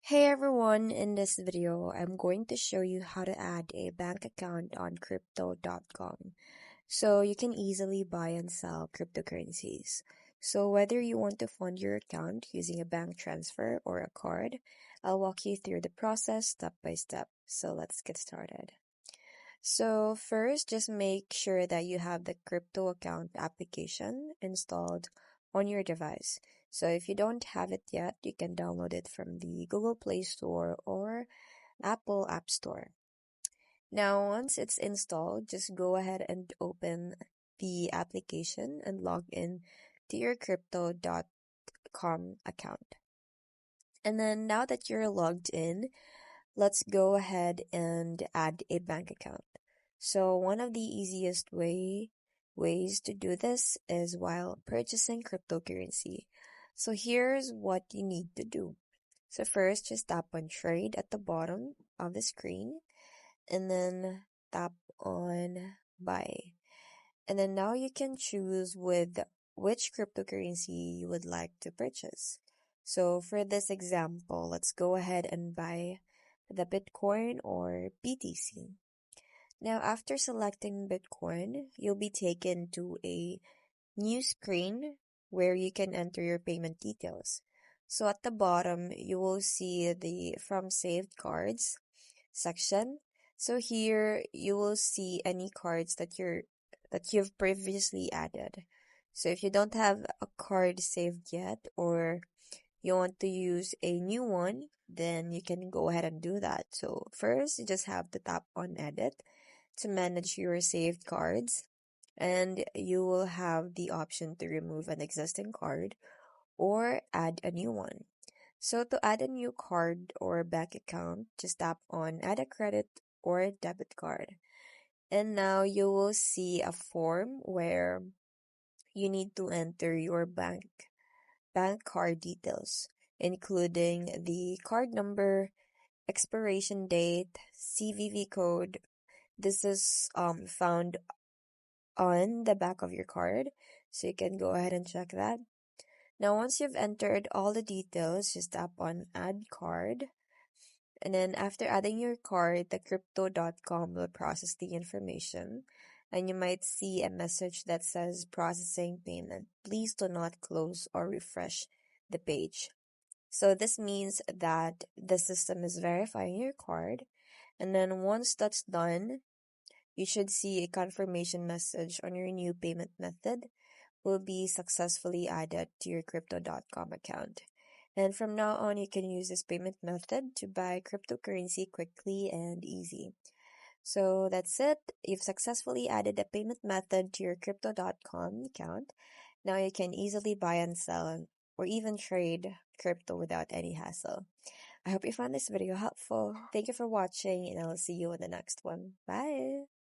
Hey everyone, in this video, I'm going to show you how to add a bank account on crypto.com so you can easily buy and sell cryptocurrencies. So whether you want to fund your account using a bank transfer or a card, I'll walk you through the process step by step. So let's get started. So first, just make sure that you have the crypto account application installed on your device. So if you don't have it yet, you can download it from the Google Play Store or Apple App Store. Now, once it's installed, just go ahead and open the application and log in to your crypto.com account. And then now that you're logged in, let's go ahead and add a bank account. So one of the easiest ways to do this is while purchasing cryptocurrency. So here's what you need to do. So first, just tap on trade at the bottom of the screen and then tap on buy. And then now you can choose with which cryptocurrency you would like to purchase. So for this example, let's go ahead and buy the Bitcoin or BTC. Now, after selecting Bitcoin, you'll be taken to a new screen where you can enter your payment details. So at the bottom, you will see the From Saved Cards section. So here you will see any cards that you've previously added. So if you don't have a card saved yet or you want to use a new one, then you can go ahead and do that. So first, you just have to tap on edit to manage your saved cards, and you will have the option to remove an existing card or add a new one. So to add a new card or bank account, just tap on add a credit or debit card. And now you will see a form where you need to enter your bank card details, including the card number, expiration date, CVV code. This is found on the back of your card, so you can go ahead and check that. Now, once you've entered all the details, just tap on add card. And then after adding your card, the crypto.com will process the information. And you might see a message that says processing payment. Please do not close or refresh the page. So this means that the system is verifying your card. And then once that's done, you should see a confirmation message on your new payment method will be successfully added to your crypto.com account. And from now on, you can use this payment method to buy cryptocurrency quickly and easy. So that's it. You've successfully added a payment method to your crypto.com account. Now you can easily buy and sell or even trade crypto without any hassle. I hope you found this video helpful. Thank you for watching, and I'll see you in the next one. Bye!